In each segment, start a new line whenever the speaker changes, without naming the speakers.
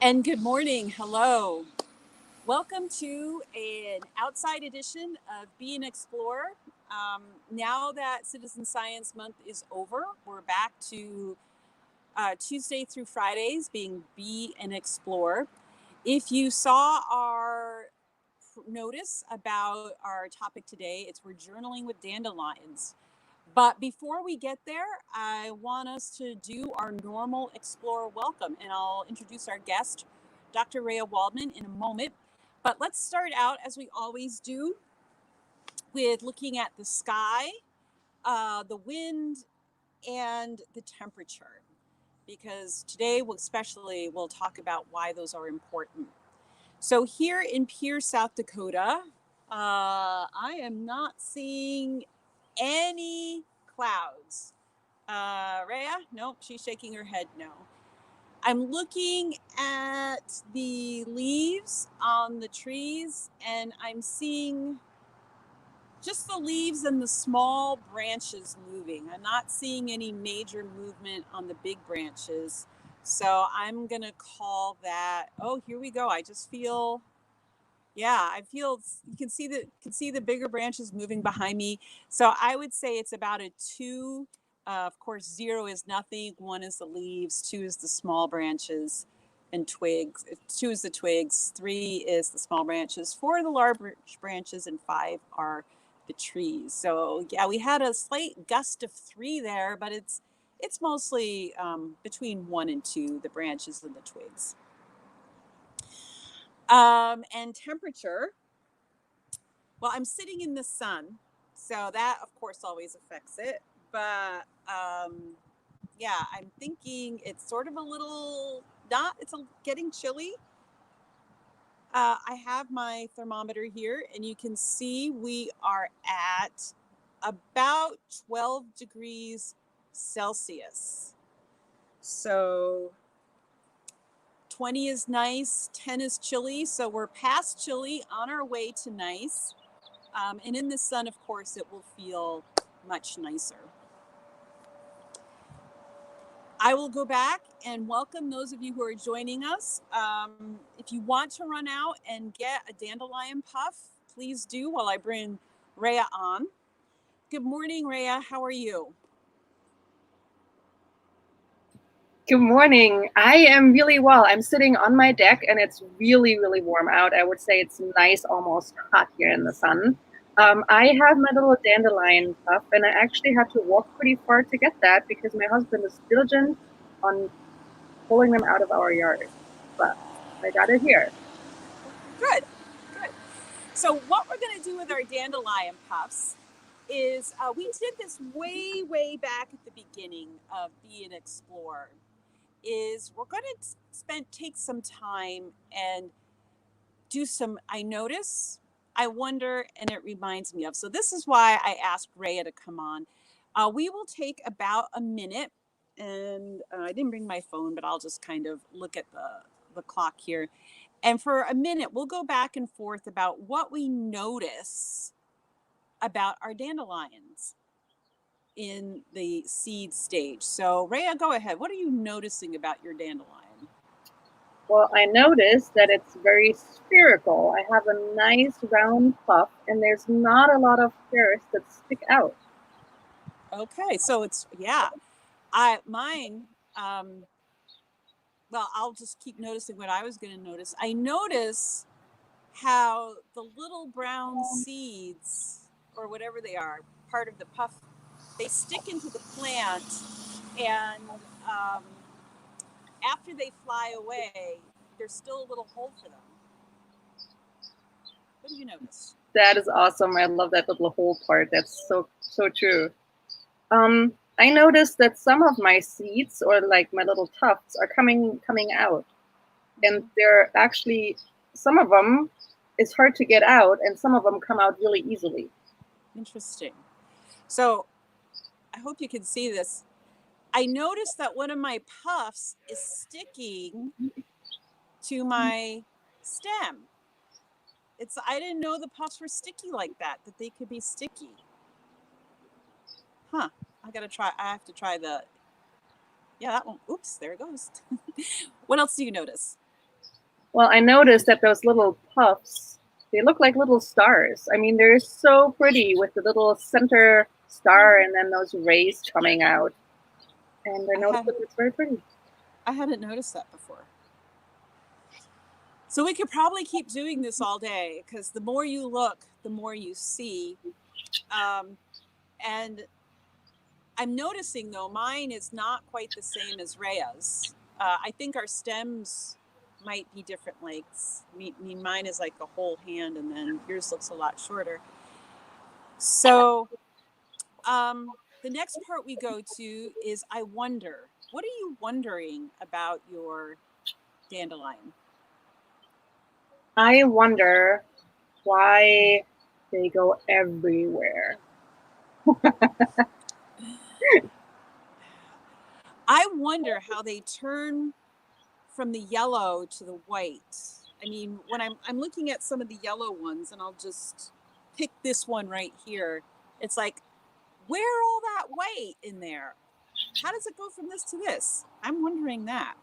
And good morning. Hello. Welcome to an outside edition of Be an Explorer. Now that Citizen Science Month is over, we're back to Tuesday through Fridays being Be an Explorer. If you saw our notice about our topic today, it's we're journaling with dandelions. But before we get there, I want us to do our normal Explorer welcome, and I'll introduce our guest, Dr. Rhea Waldman, in a moment. But let's start out, as we always do, with looking at the sky, the wind, and the temperature, because today we'll talk about why those are important. So here in Pierre, South Dakota, I am not seeing any clouds. Rhea? Nope, she's shaking her head no. I'm looking at the leaves on the trees and I'm seeing just the leaves and the small branches moving. I'm not seeing any major movement on the big branches. So I'm going to call that, oh, here we go. I just feel, yeah, I feel you can see the bigger branches moving behind me. So I would say it's about a 2. Of course, 0 is nothing, 1 is the leaves, 2 is the small branches and twigs. 2 is the twigs, 3 is the small branches, 4 are the large branches, and 5 are the trees. So yeah, we had a slight gust of 3 there, but it's mostly between 1 and 2, the branches and the twigs. And temperature. Well, I'm sitting in the sun, so that of course always affects it. But yeah, I'm thinking it's sort of a little not. Getting chilly. I have my thermometer here, and you can see we are at about 12 degrees Celsius. So 20 is nice, 10 is chilly. So we're past chilly, on our way to nice. And in the sun, of course, it will feel much nicer. I will go back and welcome those of you who are joining us. If you want to run out and get a dandelion puff, please do while I bring Rhea on. Good morning, Rhea. How are you?
Good morning. I am really well. I'm sitting on my deck and it's really, really warm out. I would say it's nice, almost hot here in the sun. I have my little dandelion puff and I actually had to walk pretty far to get that because my husband is diligent on pulling them out of our yard. But I got it here.
Good, good. So what we're going to do with our dandelion puffs is we did this way, way back at the beginning of Be an Explorer. Is we're going to take some time and do some I notice, I wonder, and it reminds me of. So this is why I asked Rhea to come on. We will take about a minute, and I didn't bring my phone, but I'll just kind of look at the clock here. And for a minute, we'll go back and forth about what we notice about our dandelions in the seed stage. So Rhea, go ahead. What are you noticing about your dandelion?
Well, I noticed that it's very spherical. I have a nice round puff and there's not a lot of hairs that stick out.
Okay, so it's yeah. I mine well, I'll just keep noticing what I was going to notice. I notice how the little brown seeds, or whatever they are, part of the puff, they stick into the plant, and um, after they fly away, there's still a little hole for them. What do you notice?
That is awesome. I love that little whole part. That's so true. I noticed that some of my seeds or like my little tufts are coming out, and they're actually some of them it's hard to get out, and some of them come out really easily.
Interesting. So I hope you can see this. I noticed that one of my puffs is sticking to my stem. I didn't know the puffs were sticky like that they could be sticky. Huh. I have to try the, yeah, that one. Oops, there it goes. What else do you notice?
Well, I noticed that those little puffs, they look like little stars. I mean, they're so pretty with the little center star and then those rays coming out. And I noticed that it's very pretty.
I hadn't noticed that before. So we could probably keep doing this all day because the more you look, the more you see. And I'm noticing though, mine is not quite the same as Rhea's. I think our stems might be different lengths. Mine is like a whole hand, and then yours looks a lot shorter. So the next part we go to is I wonder. What are you wondering about your dandelion?
I wonder why they go everywhere.
I wonder how they turn from the yellow to the white. I mean, when I'm looking at some of the yellow ones, and I'll just pick this one right here. It's like, where all that white in there? How does it go from this to this? I'm wondering that.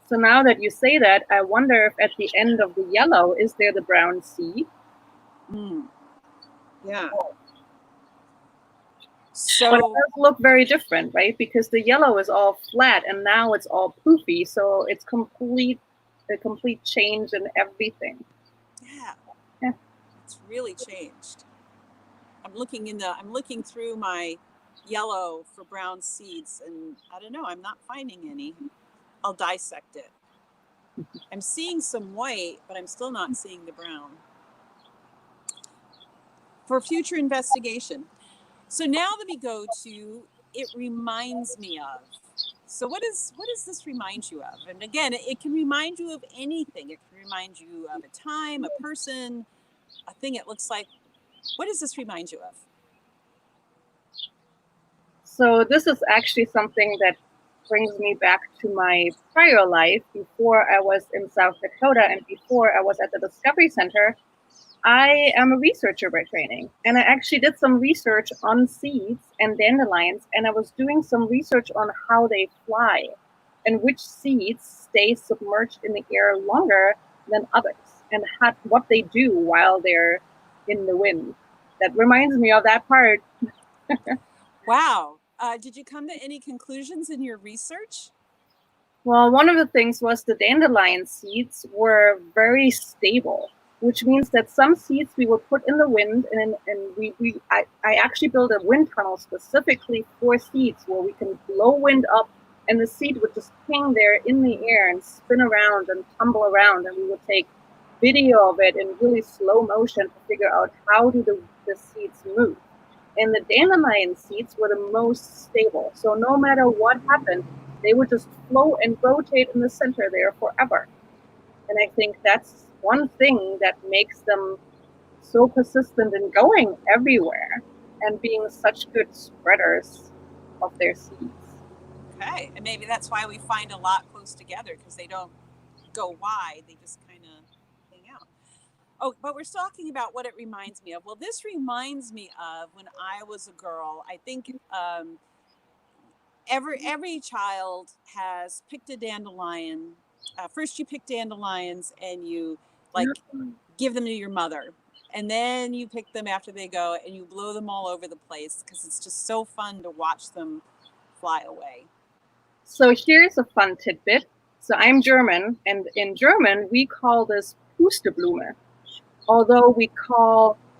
So now that you say that, I wonder if at the end of the yellow, is there the brown seed?
Yeah.
But it
So
does look very different, right? Because the yellow is all flat and now it's all poofy. So it's a complete change in everything.
yeah, it's really changed. I'm looking through my yellow for brown seeds, and I don't know, I'm not finding any. I'll dissect it. I'm seeing some white, but I'm still not seeing the brown. For future investigation. So now let me go to it reminds me of. So what does this remind you of? And again, it can remind you of anything. It can remind you of a time, a person, a thing it looks like. What does this remind you of?
So this is actually something that brings me back to my prior life before I was in South Dakota and before I was at the Discovery Center. I am a researcher by training, and I actually did some research on seeds and dandelions, and I was doing some research on how they fly and which seeds stay submerged in the air longer than others, and what they do while they're in the wind. That reminds me of that part.
Wow. Did you come to any conclusions in your research?
Well, one of the things was the dandelion seeds were very stable, which means that some seeds we would put in the wind, and I actually built a wind tunnel specifically for seeds where we can blow wind up, and the seed would just hang there in the air and spin around and tumble around, and we would take video of it in really slow motion to figure out how do the seeds move. And the dandelion seeds were the most stable. So no matter what happened, they would just float and rotate in the center there forever. And I think that's one thing that makes them so persistent in going everywhere and being such good spreaders of their seeds.
Okay. And maybe that's why we find a lot close together, because they don't go wide. They just kind of hang out. Oh, but we're talking about what it reminds me of. Well, this reminds me of when I was a girl. I think every child has picked a dandelion. First, you pick dandelions and you like give them to your mother, and then you pick them after they go and you blow them all over the place because it's just so fun to watch them fly away.
So here's a fun tidbit. So I'm German, and in German we call this Pusteblume. Although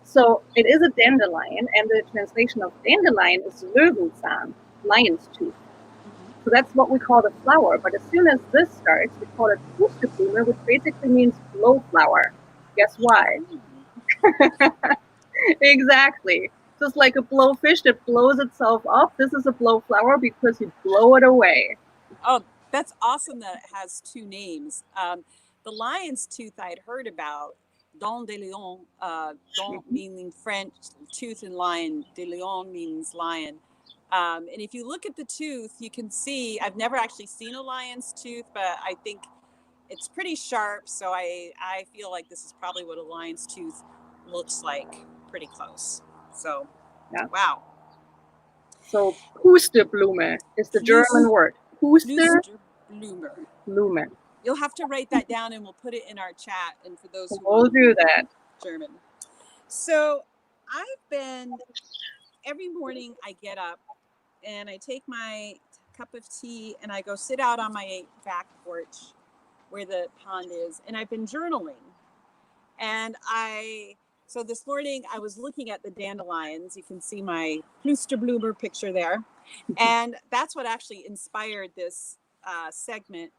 so it is a dandelion, and the translation of dandelion is Löwenzahn, lion's tooth. So that's what we call the flower. But as soon as this starts, we call it Pusteblume, which basically means blowflower. Guess why? Exactly. Just like a blowfish that blows itself up, this is a blowflower because you blow it away.
Oh, that's awesome that it has two names. The lion's tooth I'd heard about, dandelion, don meaning French, tooth and lion, de lion means lion. And if you look at the tooth, you can see, I've never actually seen a lion's tooth, but I think it's pretty sharp. So I feel like this is probably what a lion's tooth looks like, pretty close. So,
Yeah.
wow.
So Pusteblume is the German word. Pusteblume.
Blume. You'll have to write that down and we'll put it in our chat. And for those who
We'll do that.
German. So every morning I get up and I take my cup of tea and I go sit out on my back porch where the pond is. And I've been journaling. And so this morning I was looking at the dandelions. You can see my Kloosterbloomer picture there. And that's what actually inspired this segment.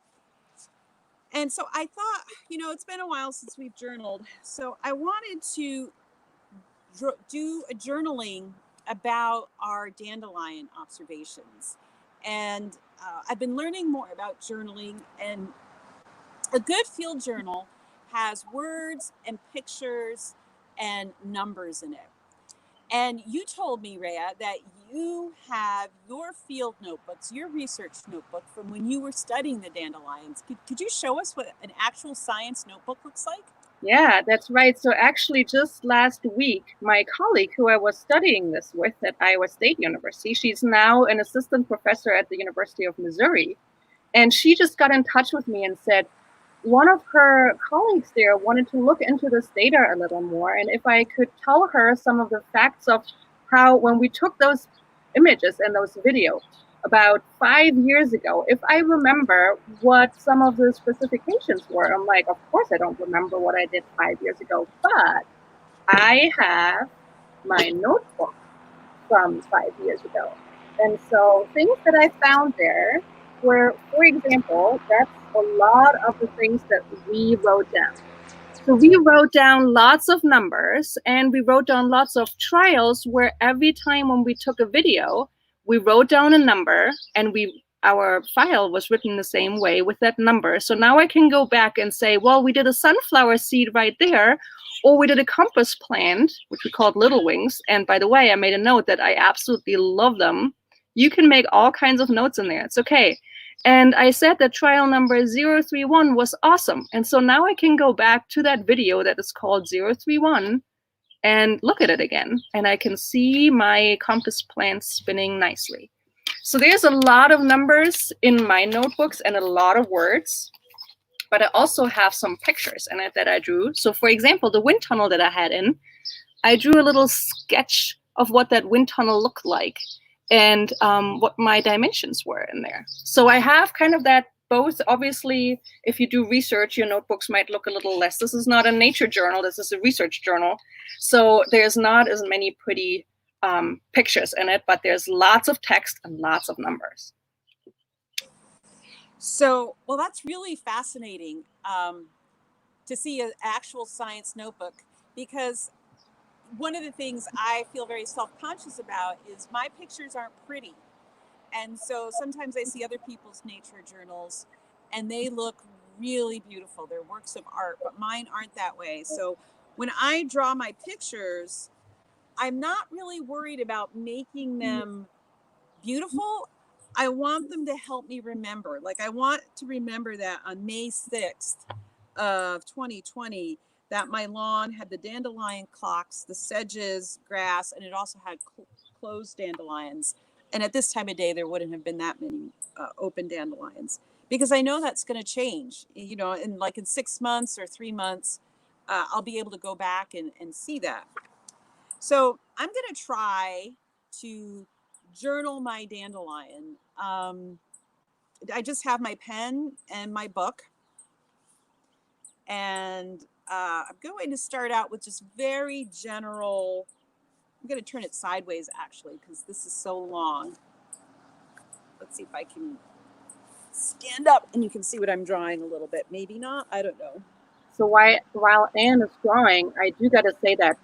And so I thought, it's been a while since we've journaled. So I wanted to do a journaling about our dandelion observations. And I've been learning more about journaling, and a good field journal has words and pictures and numbers in it. And you told me, Rhea, that you have your field notebooks, your research notebook from when you were studying the dandelions. Could you show us what an actual science notebook looks like?
Yeah, that's right. So actually just last week, my colleague who I was studying this with at Iowa State University, she's now an assistant professor at the University of Missouri. And she just got in touch with me and said, one of her colleagues there wanted to look into this data a little more. And if I could tell her some of the facts of how, when we took those images and those videos about 5 years ago, if I remember what some of the specifications were. I'm like, of course I don't remember what I did 5 years ago, but I have my notebook from 5 years ago. And so things that I found there were, for example, that's a lot of the things that we wrote down. So we wrote down lots of numbers, and we wrote down lots of trials where every time when we took a video, we wrote down a number, and our file was written the same way with that number. So now I can go back and say, well, we did a sunflower seed right there, or we did a compass plant, which we called little wings. And by the way, I made a note that I absolutely love them. You can make all kinds of notes in there. It's okay. And I said that trial number 031 was awesome. And so now I can go back to that video that is called 031 and look at it again. And I can see my compass plant spinning nicely. So there's a lot of numbers in my notebooks and a lot of words. But I also have some pictures in it that I drew. So for example, the wind tunnel that I had in, I drew a little sketch of what that wind tunnel looked like and what my dimensions were in there. So I have kind of that both. Obviously, if you do research, your notebooks might look a little less. This is not a nature journal, this is a research journal. So there's not as many pretty pictures in it, but there's lots of text and lots of numbers.
So, well, that's really fascinating to see an actual science notebook, because one of the things I feel very self-conscious about is my pictures aren't pretty. And so sometimes I see other people's nature journals and they look really beautiful. They're works of art, but mine aren't that way. So when I draw my pictures, I'm not really worried about making them beautiful. I want them to help me remember. Like, I want to remember that on May 6th of 2020, that my lawn had the dandelion clocks, the sedges, grass, and it also had closed dandelions. And at this time of day, there wouldn't have been that many open dandelions, because I know that's going to change. In 6 months or 3 months, I'll be able to go back and see that. So I'm going to try to journal my dandelion. I just have my pen and my book. And I'm going to start out with just very general. I'm going to turn it sideways, actually, because this is so long. Let's see if I can stand up and you can see what I'm drawing a little bit. Maybe not. I don't know.
So while Anne is drawing, I do got to say that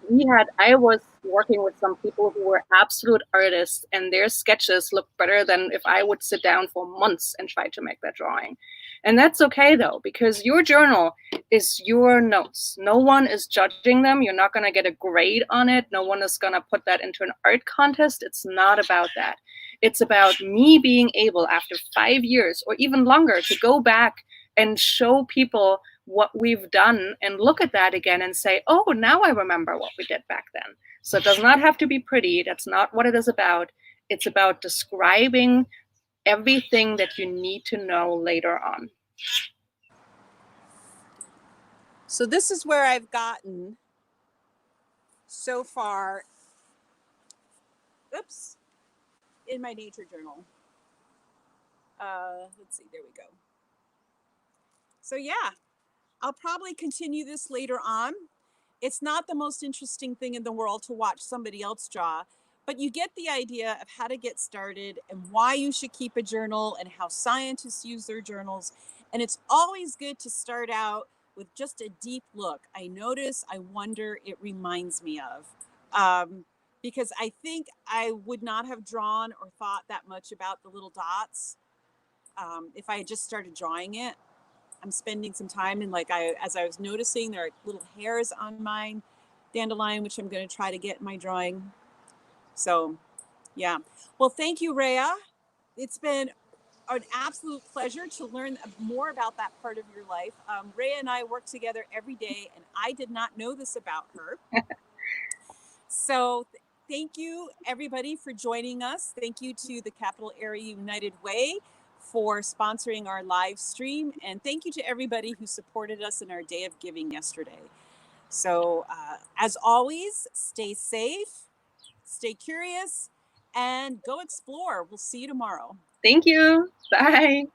I was working with some people who were absolute artists, and their sketches look better than if I would sit down for months and try to make that drawing. And that's okay, though, because your journal is your notes. No one is judging them. You're not going to get a grade on it. No one is going to put that into an art contest. It's not about that. It's about me being able, after 5 years or even longer, to go back and show people what we've done and look at that again and say, oh, now I remember what we did back then. So it does not have to be pretty. That's not what it is about. It's about describing everything that you need to know later on.
So this is where I've gotten so far, oops, in my nature journal. Let's see, there we go. So yeah, I'll probably continue this later on. It's not the most interesting thing in the world to watch somebody else draw, but you get the idea of how to get started and why you should keep a journal and how scientists use their journals. And it's always good to start out with just a deep look. I notice, I wonder, it reminds me of. Because I think I would not have drawn or thought that much about the little dots if I had just started drawing it. I'm spending some time and as I was noticing, there are little hairs on my dandelion, which I'm going to try to get in my drawing. So yeah. Well, thank you, Rhea. It's been an absolute pleasure to learn more about that part of your life. Rhea and I work together every day, and I did not know this about her. So thank you, everybody, for joining us. Thank you to the Capital Area United Way for sponsoring our live stream. And thank you to everybody who supported us in our Day of Giving yesterday. So as always, stay safe, stay curious, and go explore. We'll see you tomorrow.
Thank you. Bye.